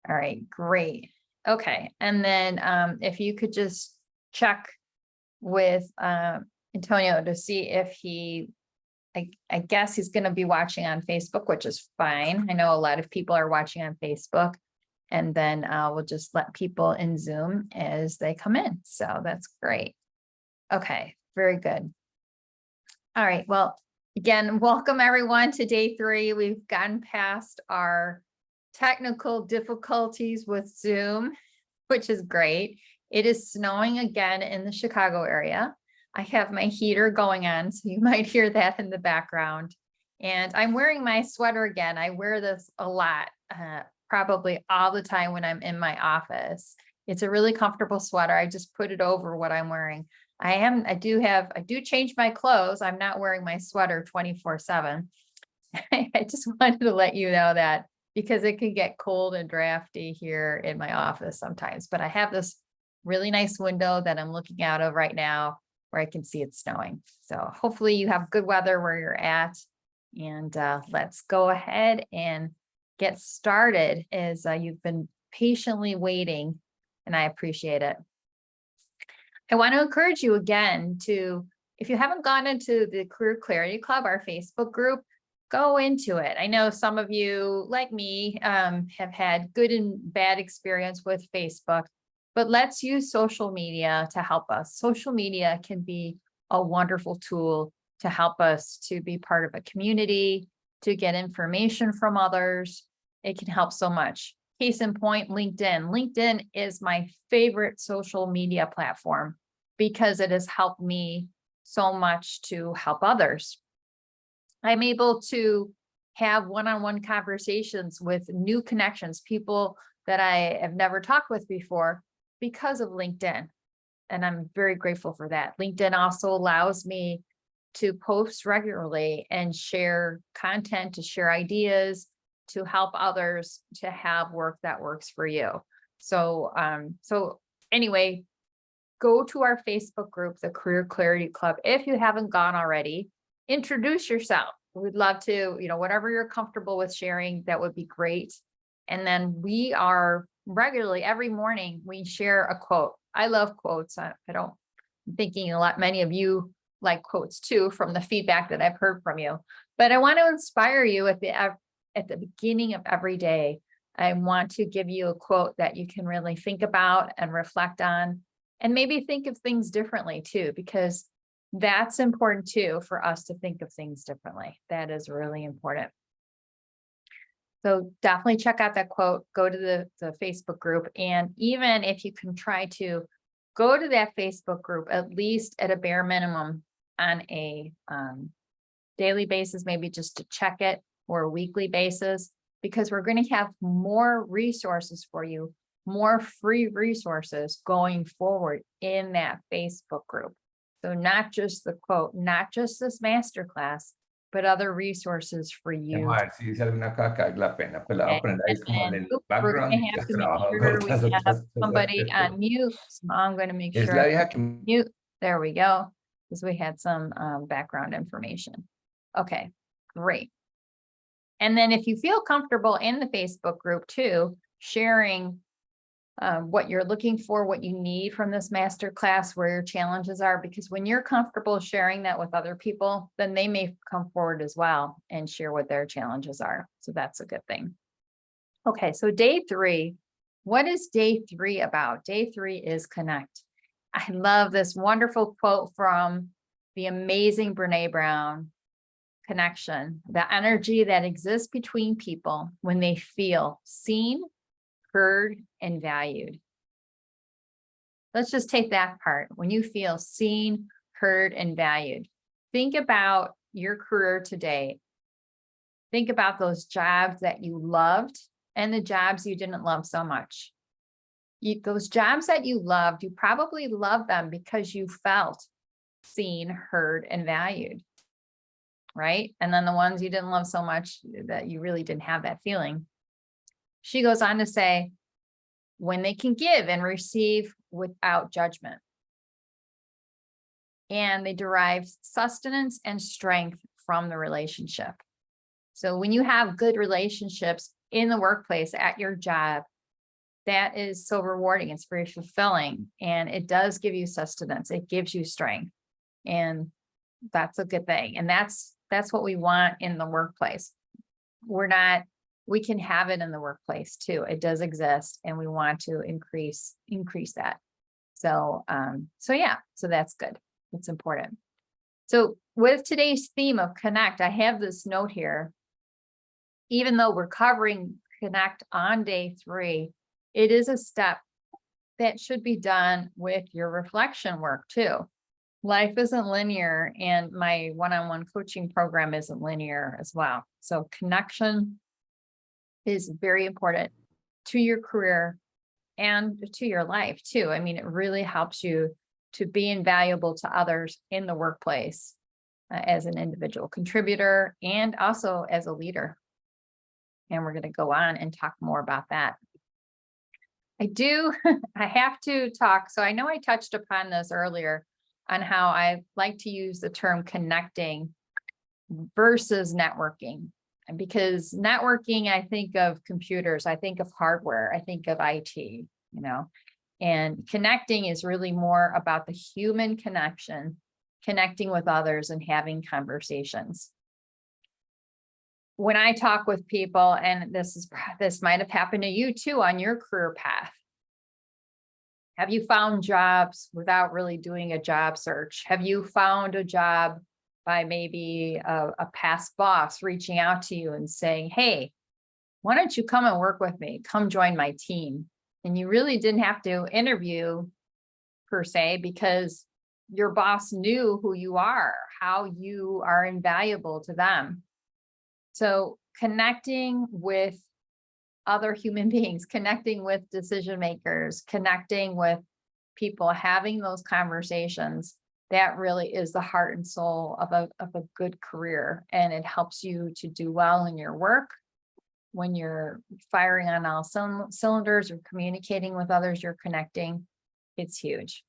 All right, great. Okay, and then if you could just check with Antonio to see if I guess he's going to be watching on Facebook, which is fine. I know a lot of people are watching on Facebook, and then we'll just let people in Zoom as they come in. So that's great. Okay, very good. All right, well, again, welcome everyone to day 3. We've gotten past our technical difficulties with Zoom, which is great. It is snowing again in the Chicago area. I have my heater going on, so you might hear that in the background. And I'm wearing my sweater again. I wear this a lot, probably all the time when I'm in my office. It's a really comfortable sweater. I just put it over what I'm wearing. I do change my clothes. I'm not wearing my sweater 24/7. I just wanted to let you know that because it can get cold and drafty here in my office sometimes, but I have this really nice window that I'm looking out of right now where I can see it snowing. So hopefully you have good weather where you're at, and let's go ahead and get started as you've been patiently waiting, and I appreciate it. I want to encourage you again to, if you haven't gone into the Career Clarity Club, our Facebook group, go into it. I know some of you, like me, have had good and bad experience with Facebook, but let's use social media to help us. Social media can be a wonderful tool to help us to be part of a community, to get information from others. It can help so much. Case in point, LinkedIn. LinkedIn is my favorite social media platform because it has helped me so much to help others. I'm able to have one-on-one conversations with new connections, people that I have never talked with before because of LinkedIn. And I'm very grateful for that. LinkedIn also allows me to post regularly and share content, to share ideas, to help others to have work that works for you. So anyway, go to our Facebook group, the Career Clarity Club. If you haven't gone already, introduce yourself. We'd love to, whatever you're comfortable with sharing, that would be great. And then we are regularly, every morning, we share a quote. I love quotes. I'm thinking many of you like quotes too, from the feedback that I've heard from you. But I want to inspire you at the beginning of every day. I want to give you a quote that you can really think about and reflect on, and maybe think of things differently too, because that's important too, for us to think of things differently. That is really important. So definitely check out that quote, go to the Facebook group. And even if you can try to go to that Facebook group, at least at a bare minimum on a daily basis, maybe just to check it, or a weekly basis, because we're going to have more resources for you, more free resources going forward in that Facebook group. So not just the quote, not just this masterclass, but other resources for you. Sí, si alguna caca, la pena, pues la voy a Okay. poner ahí como en And el we're going background to y have ya to make trabajo con sure we otras have otras cosas. somebody on mute. So I'm going to make Es sure la I vieja que mute. There we go. Because we had some background information. Okay, great. And then if you feel comfortable in the Facebook group too, sharing what you're looking for, what you need from this masterclass, where your challenges are, because when you're comfortable sharing that with other people, then they may come forward as well and share what their challenges are. So that's a good thing. Okay, so day 3, what is day 3 about? Day 3 is connect. I love this wonderful quote from the amazing Brene Brown, connection, the energy that exists between people when they feel seen, heard, and valued. Let's just take that part. When you feel seen, heard, and valued, think about your career today. Think about those jobs that you loved and the jobs you didn't love so much. Those jobs that you loved, you probably loved them because you felt seen, heard, and valued, right? And then the ones you didn't love so much that you really didn't have that feeling. She goes on to say, when they can give and receive without judgment, and they derive sustenance and strength from the relationship. So when you have good relationships in the workplace, at your job, that is so rewarding. It's very fulfilling, and it does give you sustenance. It gives you strength, and that's a good thing. And that's what we want in the workplace. We can have it in the workplace too. It does exist, and we want to increase that. So, so that's good. It's important. So with today's theme of connect, I have this note here. Even though we're covering connect on day 3, it is a step that should be done with your reflection work too. Life isn't linear, and my one-on-one coaching program isn't linear as well. So connection is very important to your career and to your life too. I mean, it really helps you to be invaluable to others in the workplace, as an individual contributor and also as a leader. And we're going to go on and talk more about that. I have to talk. So I know I touched upon this earlier on how I like to use the term connecting versus networking. And because networking, I think of computers, I think of hardware, I think of IT, and connecting is really more about the human connection, connecting with others and having conversations. When I talk with people, and this might have happened to you too on your career path. Have you found jobs without really doing a job search? Have you found a job by maybe a past boss reaching out to you and saying, hey, why don't you come and work with me? Come join my team. And you really didn't have to interview per se, because your boss knew who you are, how you are invaluable to them. So connecting with other human beings, connecting with decision makers, connecting with people, having those conversations, that really is the heart and soul of a good career. And it helps you to do well in your work. When you're firing on all cylinders or communicating with others, you're connecting. It's huge.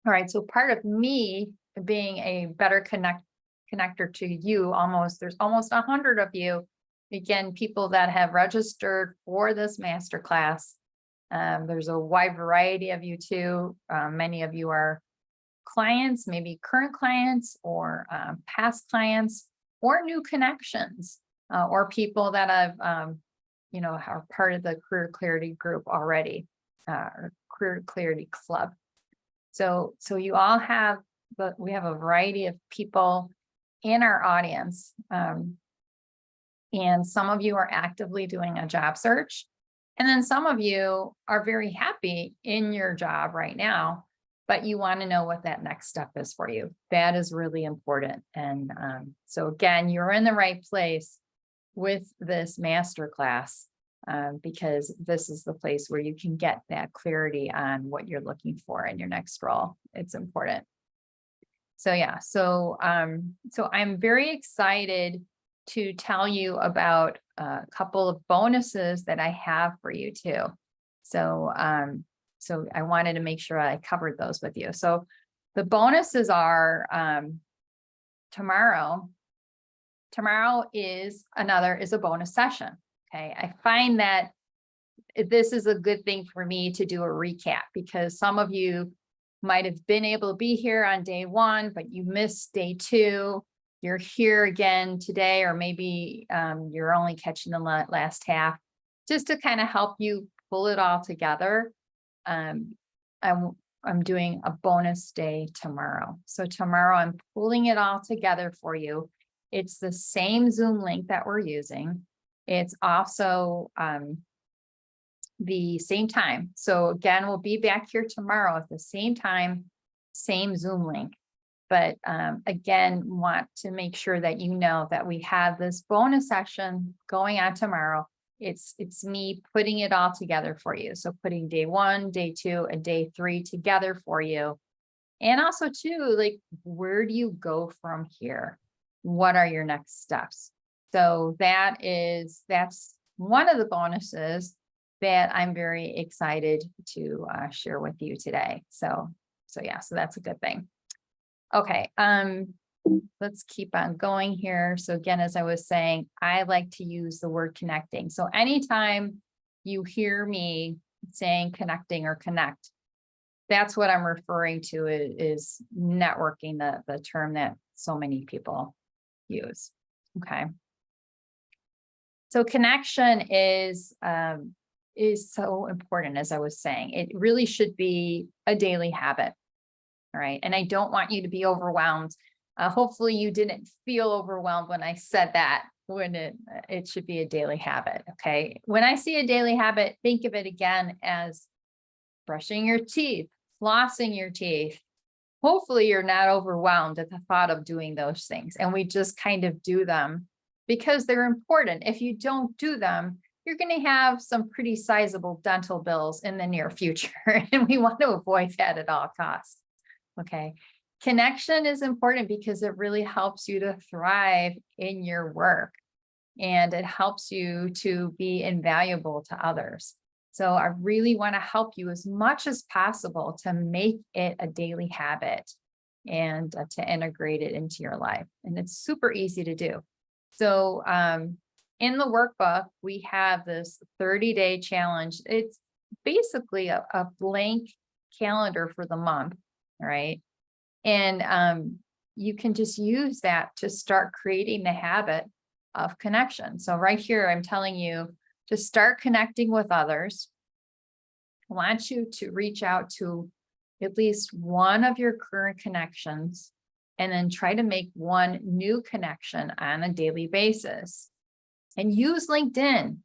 All right. So part of me being a better connector to you, there's almost 100 of you, again, people that have registered for this masterclass. There's a wide variety of you too. Many of you are clients, maybe current clients or past clients, or new connections, or people that have, are part of the Career Clarity group already, or Career Clarity Club. So you all have, we have a variety of people in our audience. And some of you are actively doing a job search. And then some of you are very happy in your job right now, but you want to know what that next step is for you. That is really important. And so again, you're in the right place with this masterclass, because this is the place where you can get that clarity on what you're looking for in your next role. It's important. So yeah, so I'm very excited to tell you about a couple of bonuses that I have for you too. So I wanted to make sure I covered those with you. So the bonuses are tomorrow. Tomorrow is a bonus session. Okay. I find that this is a good thing for me to do a recap, because some of you might have been able to be here on day 1, but you missed day 2. You're here again today, or maybe you're only catching the last half, just to kind of help you pull it all together. I'm doing a bonus day tomorrow. So tomorrow I'm pulling it all together for you. It's the same Zoom link that we're using. It's also the same time. So again, we'll be back here tomorrow at the same time, same Zoom link. But again, want to make sure that you know that we have this bonus session going on tomorrow. It's me putting it all together for you. So putting day 1, day 2, and day 3 together for you. And also too, like, where do you go from here? What are your next steps? So that's one of the bonuses that I'm very excited to share with you today. So that's a good thing. Okay, let's keep on going here. So again, as I was saying, I like to use the word connecting. So anytime you hear me saying connecting or connect, that's what I'm referring to is networking, the term that so many people use. Okay. So connection is so important, as I was saying. It really should be a daily habit. All right. And I don't want you to be overwhelmed. Hopefully you didn't feel overwhelmed when I said that, when it should be a daily habit. Okay. When I see a daily habit, think of it again as brushing your teeth, flossing your teeth. Hopefully you're not overwhelmed at the thought of doing those things. And we just kind of do them because they're important. If you don't do them, you're going to have some pretty sizable dental bills in the near future. And we want to avoid that at all costs. Okay. Connection is important because it really helps you to thrive in your work, and it helps you to be invaluable to others. So I really want to help you as much as possible to make it a daily habit and to integrate it into your life. And it's super easy to do. So in the workbook, we have this 30-day challenge. It's basically a blank calendar for the month, right? And you can just use that to start creating the habit of connection. So right here, I'm telling you to start connecting with others. I want you to reach out to at least one of your current connections and then try to make one new connection on a daily basis. And use LinkedIn.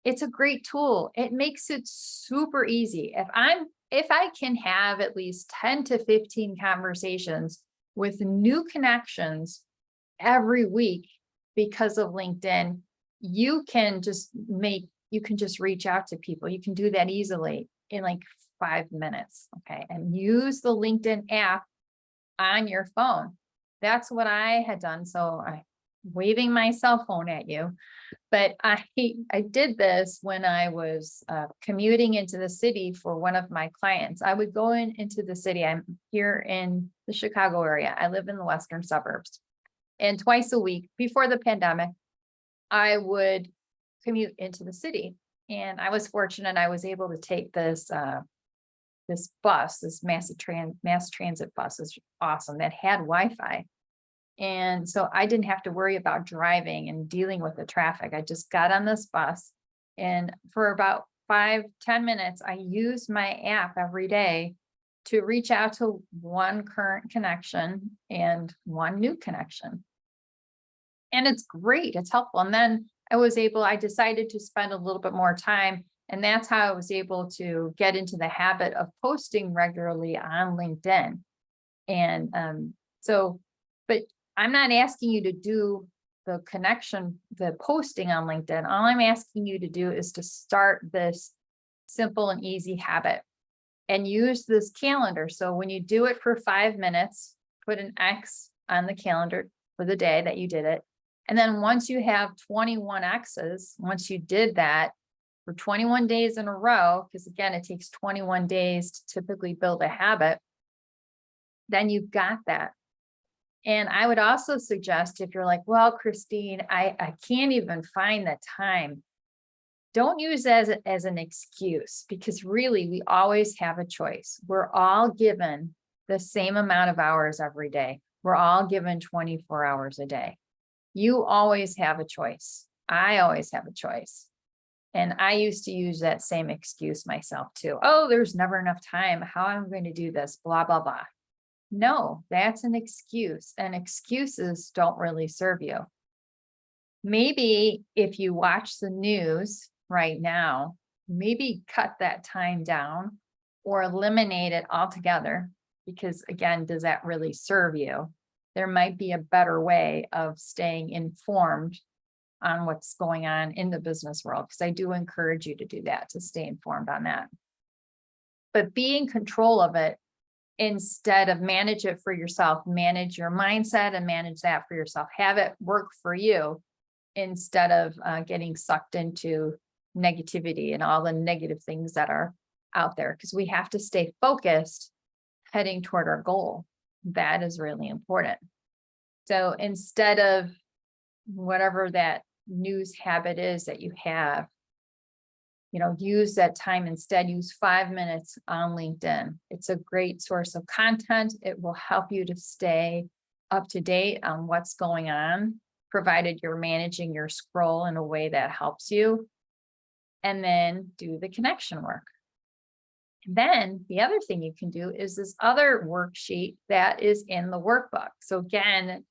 It's a great tool. It makes it super easy. If I can have at least 10 to 15 conversations with new connections every week because of LinkedIn, you can just reach out to people. You can do that easily in like 5 minutes. Okay. And use the LinkedIn app on your phone. That's what I had done. So I'm waving my cell phone at you, but I did this when I was commuting into the city for one of my clients. I would go into the city. I'm here in the Chicago area. I live in the western suburbs. And twice a week before the pandemic, I would commute into the city. And I was fortunate. I was able to take this bus, this mass transit bus is awesome, that had Wi-Fi. And so I didn't have to worry about driving and dealing with the traffic. I just got on this bus, and for about 5-10 minutes, I used my app every day to reach out to one current connection and one new connection. And it's great. It's helpful. And then I decided to spend a little bit more time. And that's how I was able to get into the habit of posting regularly on LinkedIn. And but I'm not asking you to do the posting on LinkedIn. All I'm asking you to do is to start this simple and easy habit and use this calendar. So when you do it for 5 minutes, put an X on the calendar for the day that you did it. And then once you have 21 X's, once you did that for 21 days in a row, because again, it takes 21 days to typically build a habit, then you've got that. And I would also suggest, if you're like, well, Christine, I can't even find the time. Don't use it as an excuse, because really we always have a choice. We're all given the same amount of hours every day. We're all given 24 hours a day. You always have a choice. I always have a choice. And I used to use that same excuse myself too. Oh, there's never enough time. How am I going to do this? Blah, blah, blah. No, that's an excuse, and excuses don't really serve you. Maybe if you watch the news right now, maybe cut that time down or eliminate it altogether, because again, does that really serve you? There might be a better way of staying informed on what's going on in the business world, because I do encourage you to do that, to stay informed on that. But be in control of it instead of manage it for yourself. Manage your mindset and manage that for yourself. Have it work for you instead of getting sucked into negativity and all the negative things that are out there, because we have to stay focused heading toward our goal. That is really important. So instead of whatever that news habit is that you have, use that time instead. Use 5 minutes on LinkedIn. It's a great source of content. It will help you to stay up to date on what's going on, provided you're managing your scroll in a way that helps you. And then do the connection work. And then the other thing you can do is this other worksheet that is in the workbook. So again, as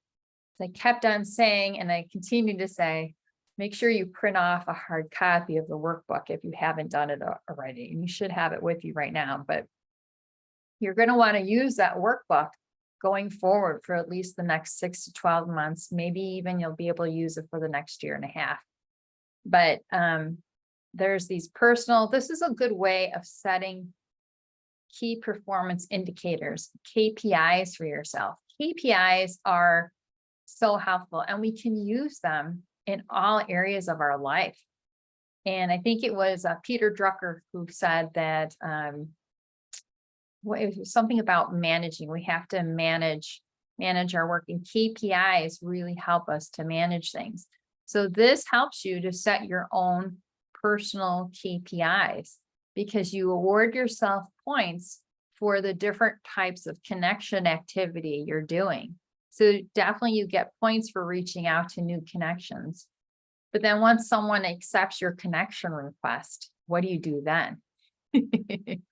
I kept on saying, and I continue to say, make sure you print off a hard copy of the workbook if you haven't done it already. And you should have it with you right now, but you're going to want to use that workbook going forward for at least the next 6 to 12 months. Maybe even you'll be able to use it for the next year and a half. But there's these this is a good way of setting key performance indicators, KPIs for yourself. KPIs are so helpful, and we can use them in all areas of our life. And I think it was Peter Drucker who said that it was something about managing. We have to manage our work, and KPIs really help us to manage things. So this helps you to set your own personal KPIs, because you award yourself points for the different types of connection activity you're doing. So definitely you get points for reaching out to new connections. But then once someone accepts your connection request, what do you do then?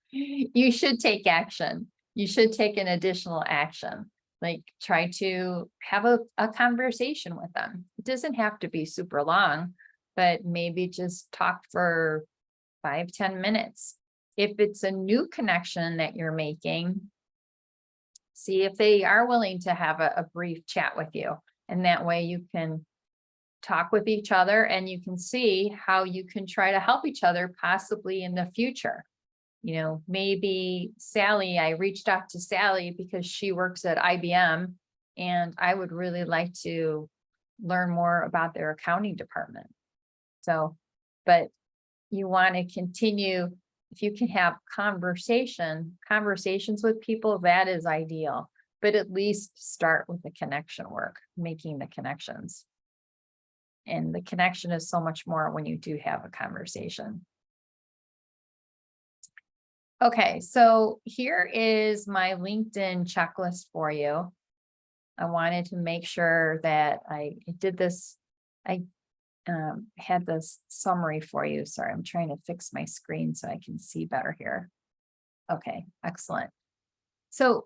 You should take action. You should take an additional action, like try to have a conversation with them. It doesn't have to be super long, but maybe just talk for 5-10 minutes. If it's a new connection that you're making, see if they are willing to have a brief chat with you. And that way you can talk with each other and you can see how you can try to help each other possibly in the future. Maybe Sally, I reached out to Sally because she works at IBM and I would really like to learn more about their accounting department. So, but you want to continue, if you can have conversations with people, that is ideal, but at least start with the connection work, making the connections. And the connection is so much more when you do have a conversation. Okay, so here is my LinkedIn checklist for you. I wanted to make sure that I did this. I had this summary for you. Sorry, I'm trying to fix my screen so I can see better here. Okay, excellent. So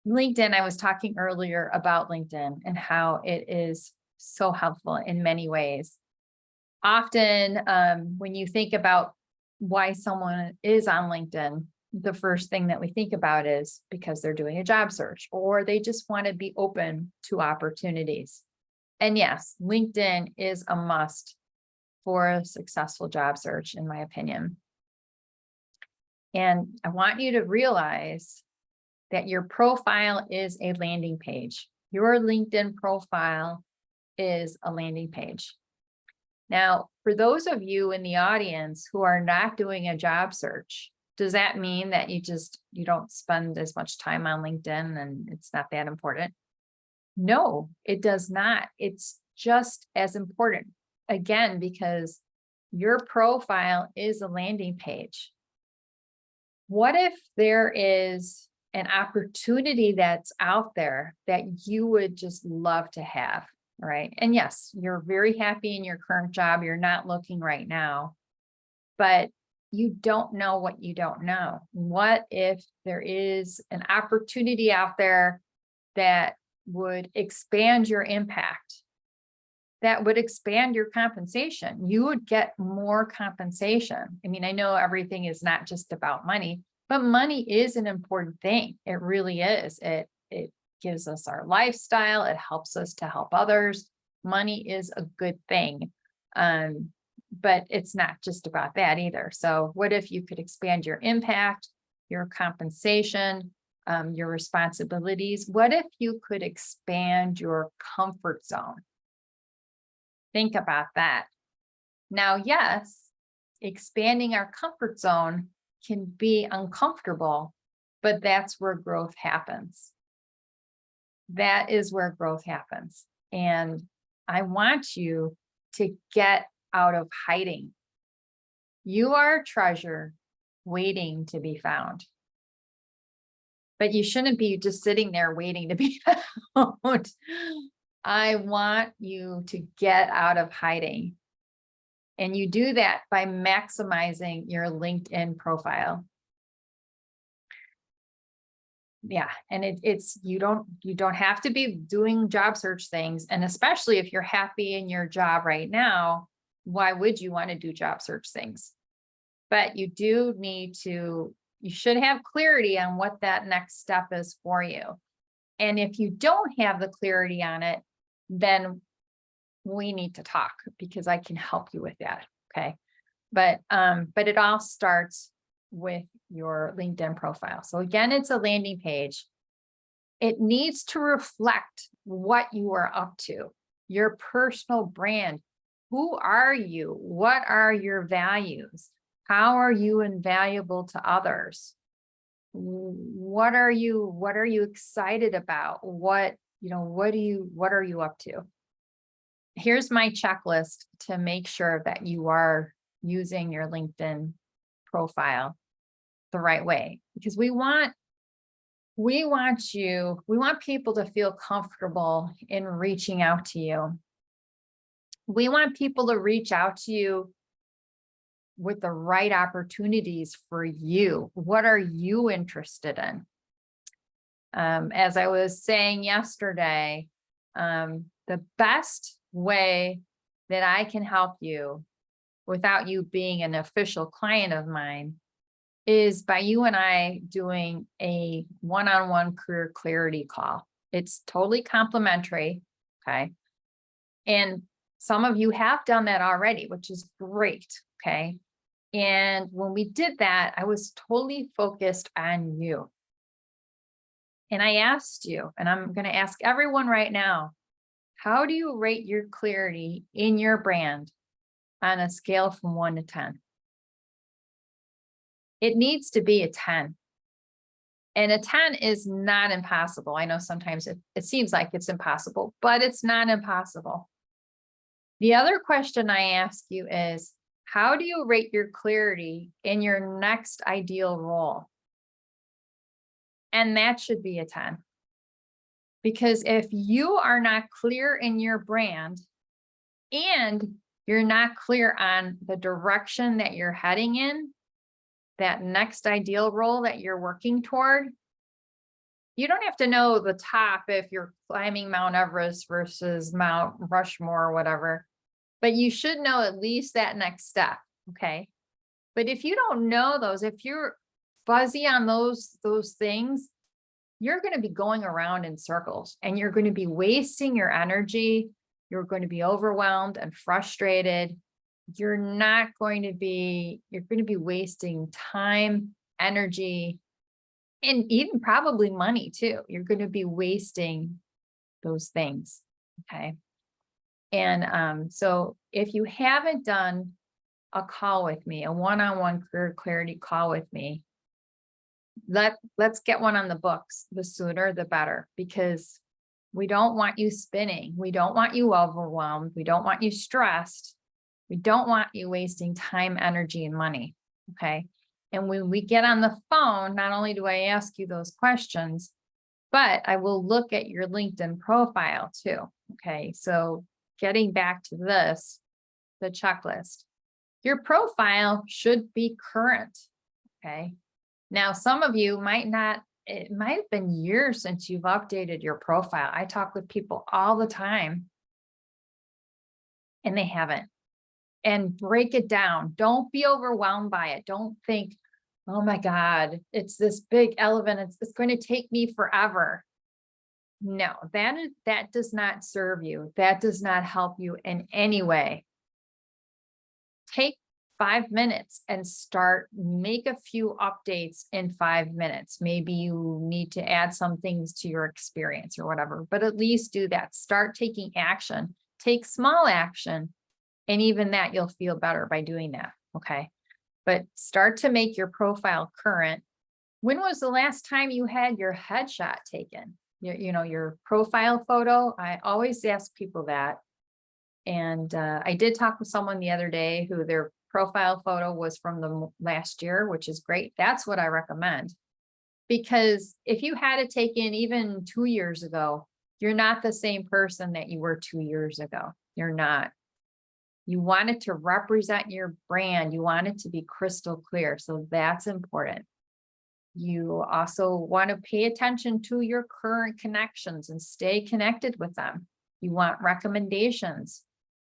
LinkedIn, I was talking earlier about LinkedIn and how it is so helpful in many ways. Often when you think about why someone is on LinkedIn, the first thing that we think about is because they're doing a job search or they just want to be open to opportunities. And yes, LinkedIn is a must for a successful job search, in my opinion. And I want you to realize that your profile is a landing page. Your LinkedIn profile is a landing page. Now, for those of you in the audience who are not doing a job search, does that mean that you don't spend as much time on LinkedIn and it's not that important? No, it does not. It's just as important, again, because your profile is a landing page. What if there is an opportunity that's out there that you would just love to have, right? And yes, you're very happy in your current job. You're not looking right now, but you don't know what you don't know. What if there is an opportunity out there that would expand your impact, that would expand your compensation? You would get more compensation. I mean, I know everything is not just about money, but money is an important thing. It really is. It gives us our lifestyle. It helps us to help others. Money is a good thing. But it's not just about that either. So what if you could expand your impact, your compensation, your responsibilities? What if you could expand your comfort zone? Think about that. Now, yes, expanding our comfort zone can be uncomfortable, but that's where growth happens. That is where growth happens. And I want you to get out of hiding. You are a treasure waiting to be found. But you shouldn't be just sitting there waiting to be found. I want you to get out of hiding. And you do that by maximizing your LinkedIn profile. Yeah, and it's you don't have to be doing job search things, and especially if you're happy in your job right now, why would you want to do job search things? But you do need to, you should have clarity on what that next step is for you. And if you don't have the clarity on it, then we need to talk, because I can help you with that. Okay. But it all starts with your LinkedIn profile. So again, it's a landing page. It needs to reflect what you are up to, your personal brand. Who are you? What are your values? How are you invaluable to others? What are you excited about? What are you up to? Here's my checklist to make sure that you are using your LinkedIn profile the right way, because we want people to feel comfortable in reaching out to you. We want people to reach out to you with the right opportunities for you. What are you interested in? As I was saying yesterday, the best way that I can help you without you being an official client of mine is by you and I doing a one-on-one career clarity call. It's totally complimentary. Okay. And some of you have done that already, which is great. Okay. And when we did that, I was totally focused on you. And I asked you, and I'm going to ask everyone right now, how do you rate your clarity in your brand on a scale from 1 to 10? It needs to be a 10. And a 10 is not impossible. I know sometimes it seems like it's impossible, but it's not impossible. The other question I ask you is, how do you rate your clarity in your next ideal role? And that should be a 10. Because if you are not clear in your brand and you're not clear on the direction that you're heading in, that next ideal role that you're working toward, you don't have to know the top if you're climbing Mount Everest versus Mount Rushmore or whatever, but you should know at least that next step. Okay. But if you don't know those, if you're fuzzy on those things, you're going to be going around in circles and you're going to be wasting your energy. You're going to be overwhelmed and frustrated. You're going to be wasting time, energy, and even probably money too. You're going to be wasting those things. Okay. And so if you haven't done a call with me, a one-on-one career clarity call with me, let's get one on the books. The sooner the better, because we don't want you spinning. We don't want you overwhelmed. We don't want you stressed. We don't want you wasting time, energy, and money. Okay. And when we get on the phone, not only do I ask you those questions, but I will look at your LinkedIn profile too. Okay. So getting back to this, the checklist, your profile should be current. Okay. Now, some of you might not, it might have been years since you've updated your profile. I talk with people all the time and they haven't. And break it down. Don't be overwhelmed by it. Don't think, oh my God, it's this big elephant. It's going to take me forever. No, that does not serve you. That does not help you in any way. Take 5 minutes and make a few updates in 5 minutes. Maybe you need to add some things to your experience or whatever, but at least do that. Start taking action. Take small action. And even that, you'll feel better by doing that. Okay. But start to make your profile current. When was the last time you had your headshot taken? Your profile photo? I always ask people that. And I did talk with someone the other day who their profile photo was from the last year, which is great. That's what I recommend. Because if you had it taken even 2 years ago, you're not the same person that you were 2 years ago. You're not. You want it to represent your brand. You want it to be crystal clear. So that's important. You also want to pay attention to your current connections and stay connected with them. You want recommendations.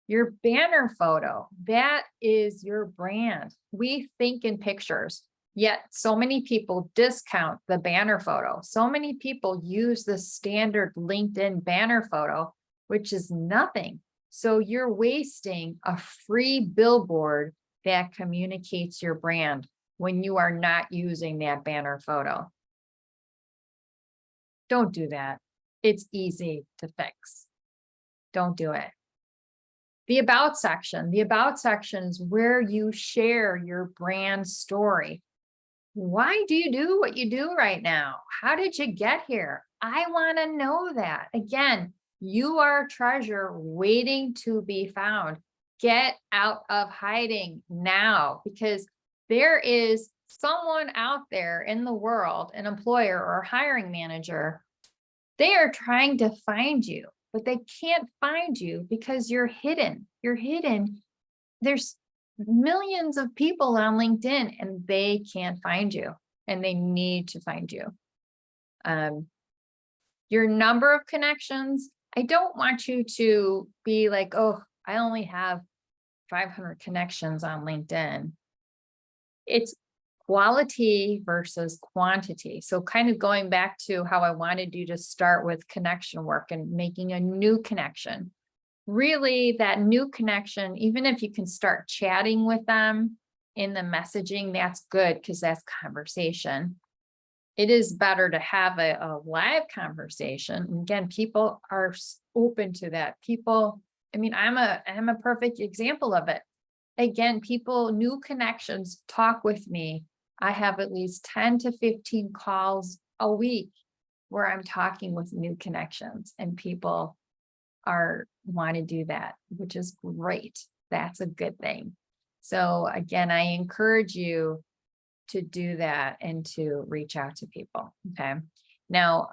Your banner photo, that is your brand. We think in pictures, yet so many people discount the banner photo. So many people use the standard LinkedIn banner photo, which is nothing. So you're wasting a free billboard that communicates your brand when you are not using that banner photo. Don't do that. It's easy to fix. Don't do it. The about section is where you share your brand story. Why do you do what you do right now? How did you get here? I want to know that. Again, you are a treasure waiting to be found. Get out of hiding now, because there is someone out there in the world, an employer or hiring manager, they are trying to find you, but they can't find you because you're hidden. You're hidden. There's millions of people on LinkedIn and they can't find you, and they need to find you. Your number of connections, I don't want you to be like, oh, I only have 500 connections on LinkedIn. It's quality versus quantity. So kind of going back to how I wanted you to start with connection work and making a new connection. Really, that new connection, even if you can start chatting with them in the messaging, that's good because that's conversation. It is better to have a live conversation. And again, people are open to that. People, I mean, I'm a perfect example of it. Again, people, new connections, talk with me. I have at least 10 to 15 calls a week where I'm talking with new connections, and people want to do that, which is great. That's a good thing. So again, I encourage you to do that and to reach out to people. Okay. Now,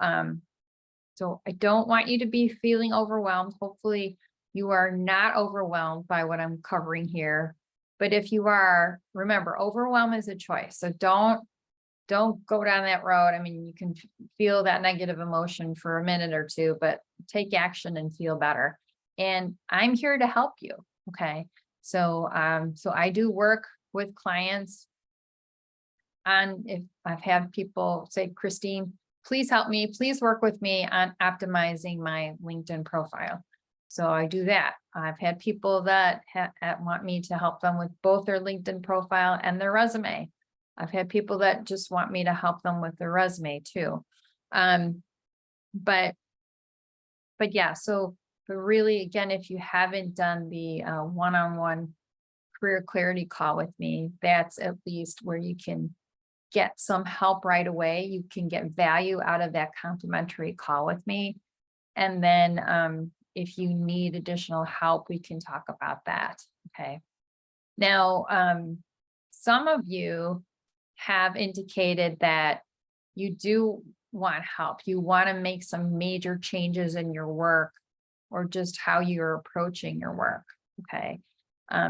so I don't want you to be feeling overwhelmed. Hopefully you are not overwhelmed by what I'm covering here. But if you are, remember, overwhelm is a choice. So don't go down that road. I mean, you can feel that negative emotion for a minute or two, but take action and feel better. And I'm here to help you. Okay. So I do work with clients on, if I've had people say, Christine, please help me, please work with me on optimizing my LinkedIn profile. So I do that. I've had people that want me to help them with both their LinkedIn profile and their resume. I've had people that just want me to help them with their resume too. But yeah, but really, again, if you haven't done the one-on-one career clarity call with me, that's at least where you can get some help right away. You can get value out of that complimentary call with me. And then if you need additional help, we can talk about that. Okay. Now, some of you have indicated that you do want help. You want to make some major changes in your work or just how you're approaching your work. Okay.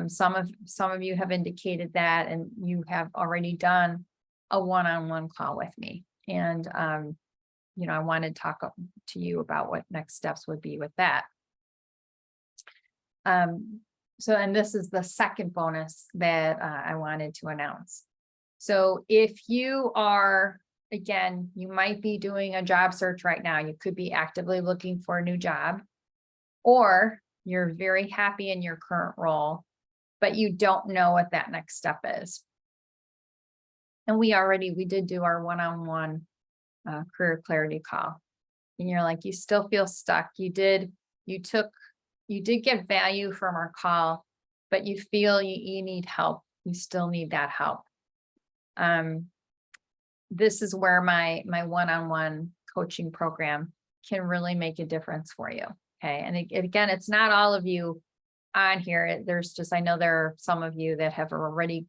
Some of you have indicated that, and you have already done a one-on-one call with me. And, I want to talk to you about what next steps would be with that. And this is the second bonus that I wanted to announce. So if you are, again, you might be doing a job search right now. You could be actively looking for a new job, or you're very happy in your current role, but you don't know what that next step is. And we did do our one-on-one career clarity call. And you're like, you still feel stuck. You did get value from our call, but you feel you need help. You still need that help. This is where my one-on-one coaching program can really make a difference for you. Okay. And again, it's not all of you on here. There's just, I know there are some of you that have already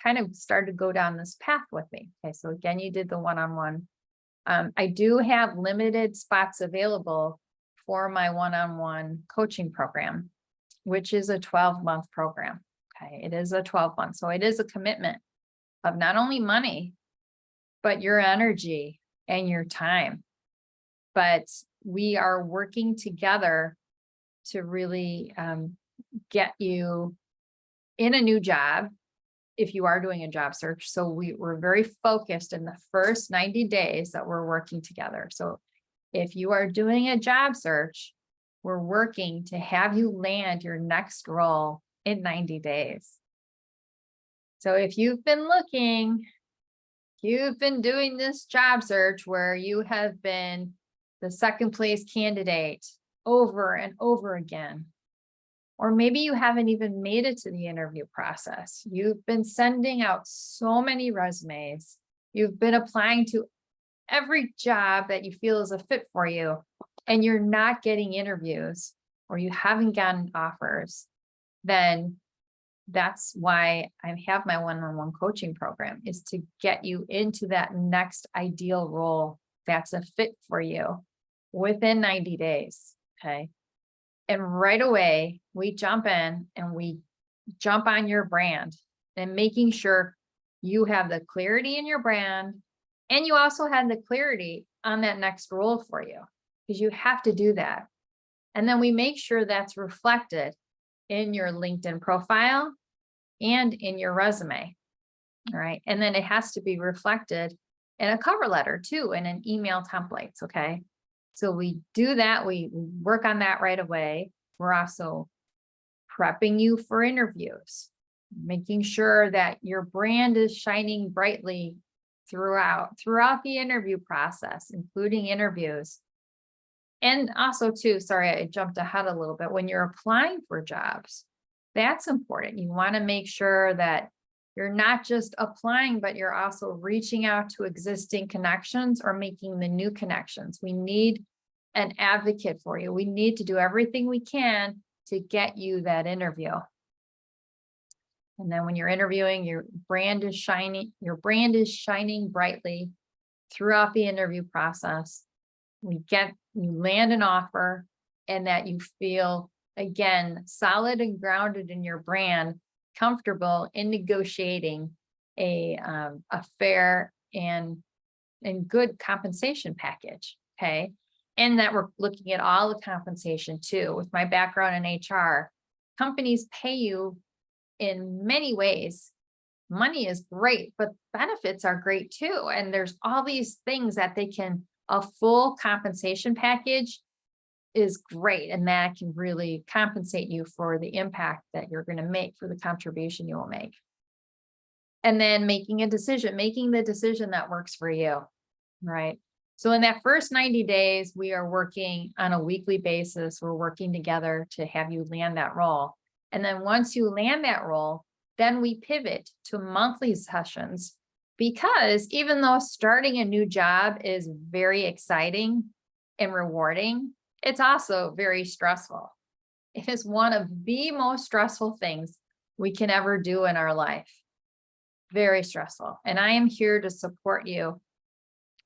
kind of started to go down this path with me. Okay, so again, you did the one-on-one. I do have limited spots available for my one-on-one coaching program, which is a 12-month program. Okay, it is a 12-month. So it is a commitment of not only money, but your energy and your time. But we are working together to really get you in a new job if you are doing a job search. So we're very focused in the first 90 days that we're working together. So if you are doing a job search, we're working to have you land your next role in 90 days. So if you've been looking, you've been doing this job search where you have been the second place candidate over and over again, or maybe you haven't even made it to the interview process. You've been sending out so many resumes. You've been applying to every job that you feel is a fit for you, and you're not getting interviews, or you haven't gotten offers. Then that's why I have my one-on-one coaching program, is to get you into that next ideal role that's a fit for you within 90 days. Okay. And right away, we jump in and we jump on your brand and making sure you have the clarity in your brand, and you also have the clarity on that next role for you, because you have to do that. And then we make sure that's reflected in your LinkedIn profile and in your resume. All right. And then it has to be reflected in a cover letter too, and in email templates. Okay. So we do that. We work on that right away. We're also prepping you for interviews, making sure that your brand is shining brightly throughout the interview process, including interviews. And also too, sorry, I jumped ahead a little bit. When you're applying for jobs, that's important. You want to make sure that you're not just applying, but you're also reaching out to existing connections or making the new connections. We need an advocate for you. We need to do everything we can to get you that interview. And then when you're interviewing, your brand is shining brightly throughout the interview process. You land an offer, and that you feel, again, solid and grounded in your brand, comfortable in negotiating a fair and good compensation package. Okay. And that we're looking at all the compensation too. With my background in HR, companies pay you in many ways. Money is great, but benefits are great too. And there's all these things that a full compensation package is great. And that can really compensate you for the impact that you're going to make, for the contribution you will make. And then making the decision that works for you, right? So in that first 90 days, we are working on a weekly basis. We're working together to have you land that role. And then once you land that role, then we pivot to monthly sessions, because even though starting a new job is very exciting and rewarding, it's also very stressful. It is one of the most stressful things we can ever do in our life. Very stressful. And I am here to support you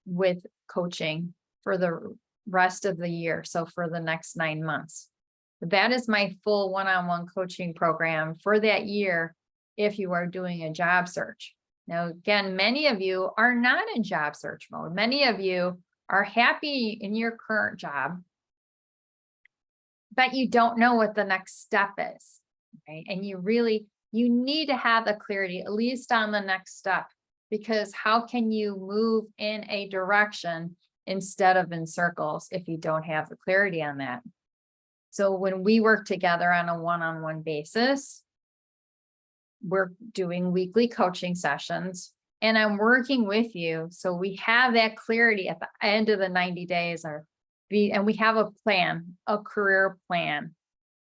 with coaching for the rest of the year. So for the next 9 months, that is my full one-on-one coaching program for that year. If you are doing a job search. Now, again, many of you are not in job search mode. Many of you are happy in your current job, but you don't know what the next step is, right? And you need to have the clarity, at least on the next step, because how can you move in a direction instead of in circles if you don't have the clarity on that? So when we work together on a one-on-one basis, we're doing weekly coaching sessions, and I'm working with you. So we have that clarity at the end of the 90 days, and we have a plan, a career plan.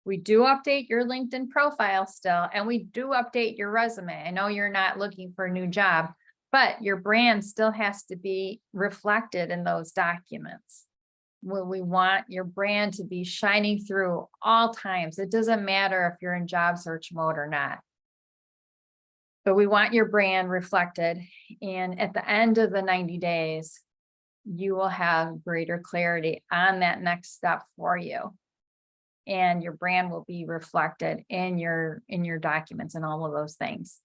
We do update your LinkedIn profile still, and we do update your resume. I know you're not looking for a new job, but your brand still has to be reflected in those documents. we want your brand to be shining through all times. It doesn't matter if you're in job search mode or not. But we want your brand reflected. And at the end of the 90 days, you will have greater clarity on that next step for you. And your brand will be reflected in your documents and all of those things.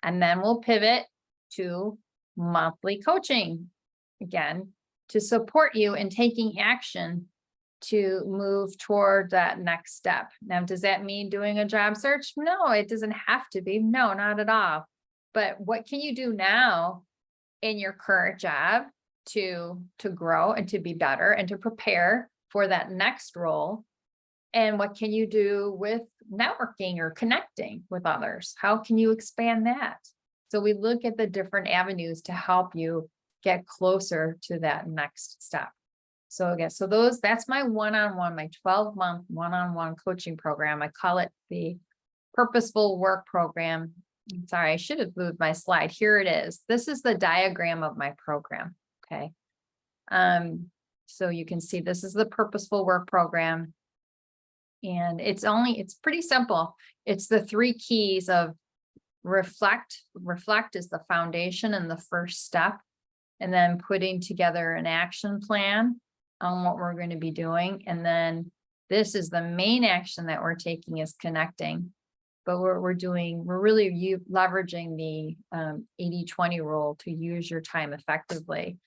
And then we'll pivot to monthly coaching again to support you in taking action to move toward that next step. Now, does that mean doing a job search? No, it doesn't have to be. No, not at all. But what can you do now in your current job to grow and to be better and to prepare for that next role? And what can you do with networking or connecting with others? How can you expand that? So we look at the different avenues to help you get closer to that next step. So again, that's my one-on-one, my 12-month one-on-one coaching program. I call it the Purposeful Work Program. I'm sorry, I should have moved my slide. Here it is. This is the diagram of my program. Okay. So you can see this is the Purposeful Work Program. And it's pretty simple. It's the 3 keys of reflect. Reflect is the foundation and the first step. And then putting together an action plan on what we're going to be doing. And then this is the main action that we're taking is connecting. But we're really leveraging the 80-20 rule to use your time effectively.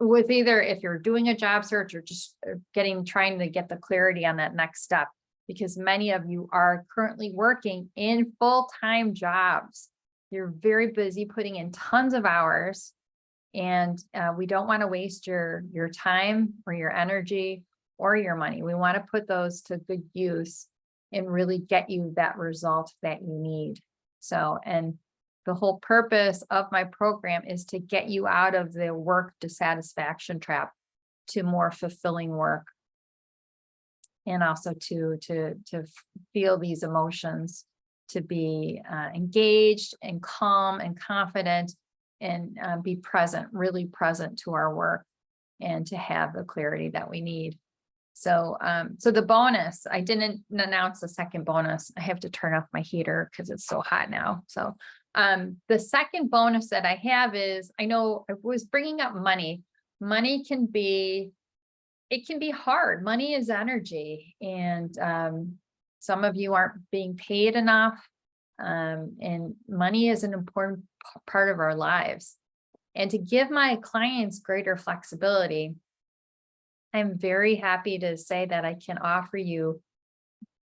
With either if you're doing a job search or just trying to get the clarity on that next step, because many of you are currently working in full-time jobs. You're very busy putting in tons of hours. And we don't want to waste your time or your energy or your money. We want to put those to good use and really get you that result that you need. So, and the whole purpose of my program is to get you out of the work dissatisfaction trap to more fulfilling work. And also to feel these emotions, to be engaged and calm and confident, and be present, really present to our work, and to have the clarity that we need. So, so the bonus, I didn't announce the second bonus. I have to turn off my heater because it's so hot now. So, the second bonus that I have is, I know I was bringing up money. Money can be hard. Money is energy. And, some of you aren't being paid enough. And money is an important part of our lives. And to give my clients greater flexibility, I'm very happy to say that I can offer you,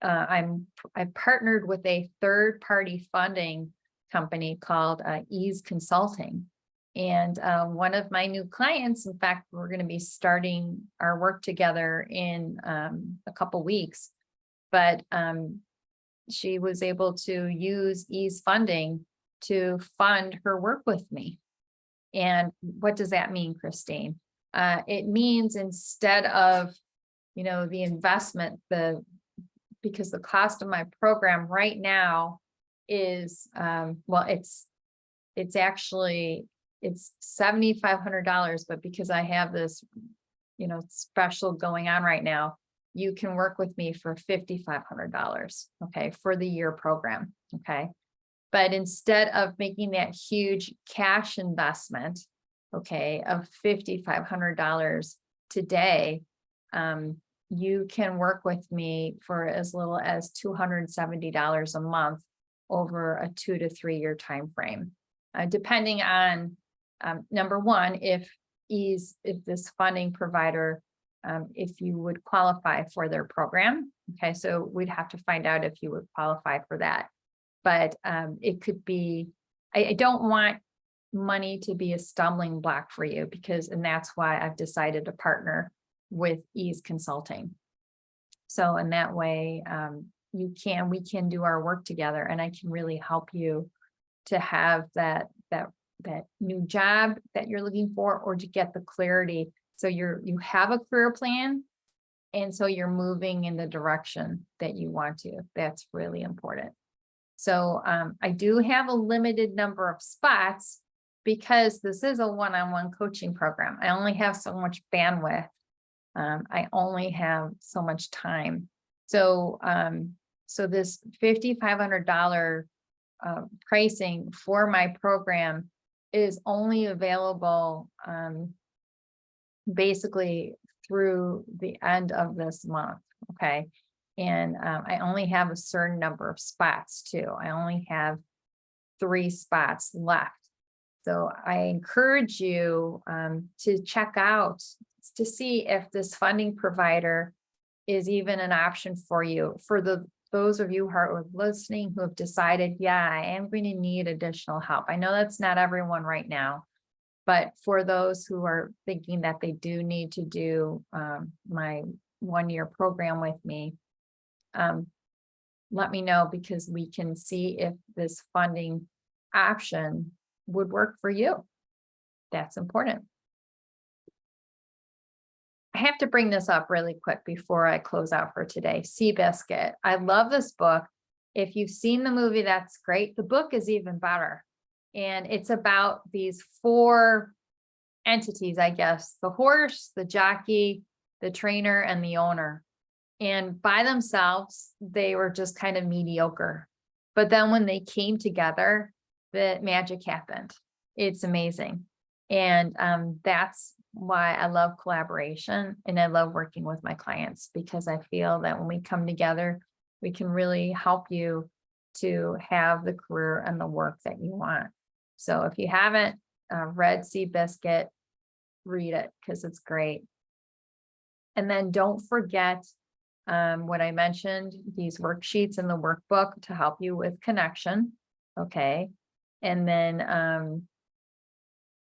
I've partnered with a third-party funding company called Ease Consulting. And one of my new clients, in fact, we're going to be starting our work together in a couple weeks, but she was able to use Ease funding to fund her work with me. And what does that mean, Christine? It means instead of, the investment, because the cost of my program right now is, it's $7,500, but because I have this, special going on right now, you can work with me for $5,500, okay, for the year program, okay? But instead of making that huge cash investment, okay, of $5,500 today, you can work with me for as little as $270 a month over a 2 to 3 year time frame, depending on number one, if this funding provider, if you would qualify for their program. Okay, so we'd have to find out if you would qualify for that. But it could be, I don't want money to be a stumbling block for you, and that's why I've decided to partner with Ease Consulting. So in that way, we can do our work together, and I can really help you to have that new job that you're looking for, or to get the clarity. So you have a career plan, and so you're moving in the direction that you want to. That's really important. So I do have a limited number of spots because this is a one-on-one coaching program. I only have so much bandwidth I only have so much time. So, so this $5,500 pricing for my program is only available basically through the end of this month. Okay. And I only have a certain number of spots too. I only have 3 spots left. So I encourage you to check out to see if this funding provider is even an option for you. For those of you who are listening who have decided, yeah, I am going to need additional help. I know that's not everyone right now, but for those who are thinking that they do need to do my 1-year program with me, let me know, because we can see if this funding option would work for you. That's important. I have to bring this up really quick before I close out for today. Seabiscuit. I love this book. If you've seen the movie, that's great. The book is even better. And it's about these 4 entities, I guess: the horse, the jockey, the trainer, and the owner. And by themselves, they were just kind of mediocre. But then when they came together, the magic happened. It's amazing. And that's why I love collaboration and I love working with my clients, because I feel that when we come together, we can really help you to have the career and the work that you want. So if you haven't read Seabiscuit, read it, because it's great. And then don't forget what I mentioned, these worksheets in the workbook to help you with connection. Okay. And then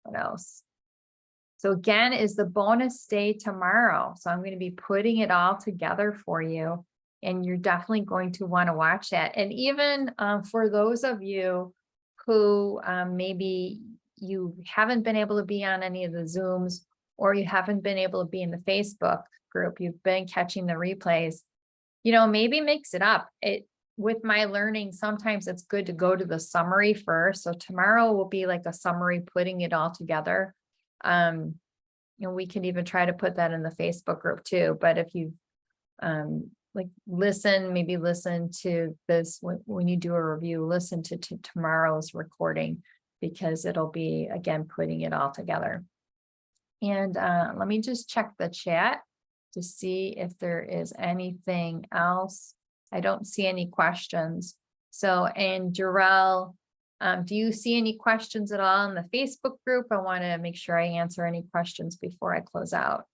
what else? So again, is the bonus day tomorrow. So I'm going to be putting it all together for you, and you're definitely going to want to watch that. And even for those of you who maybe you haven't been able to be on any of the Zooms, or you haven't been able to be in the Facebook group, you've been catching the replays, maybe mix it up. With my learning, sometimes it's good to go to the summary first. So tomorrow will be like a summary, putting it all together. We can even try to put that in the Facebook group too. But if you maybe listen to this when you do a review, listen to tomorrow's recording, because it'll be, again, putting it all together. And let me just check the chat to see if there is anything else. I don't see any questions. So, and Jarrell, do you see any questions at all in the Facebook group? I want to make sure I answer any questions before I close out.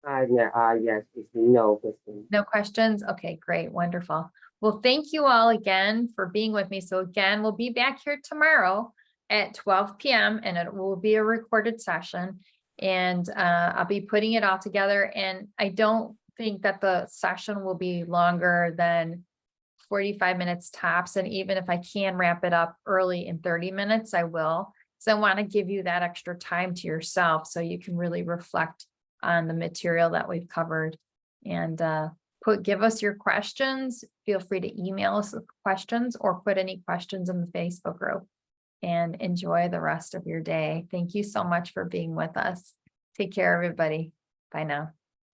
Yes, it's no question. No questions? Okay, great. Wonderful. Well, thank you all again for being with me. So again, we'll be back here tomorrow at 12 p.m. and it will be a recorded session. And I'll be putting it all together. And I don't think that the session will be longer than 45 minutes tops. And even if I can wrap it up early in 30 minutes, I will. So I want to give you that extra time to yourself so you can really reflect on the material that we've covered. And give us your questions. Feel free to email us with questions or put any questions in the Facebook group. And enjoy the rest of your day. Thank you so much for being with us. Take care, everybody. Bye now.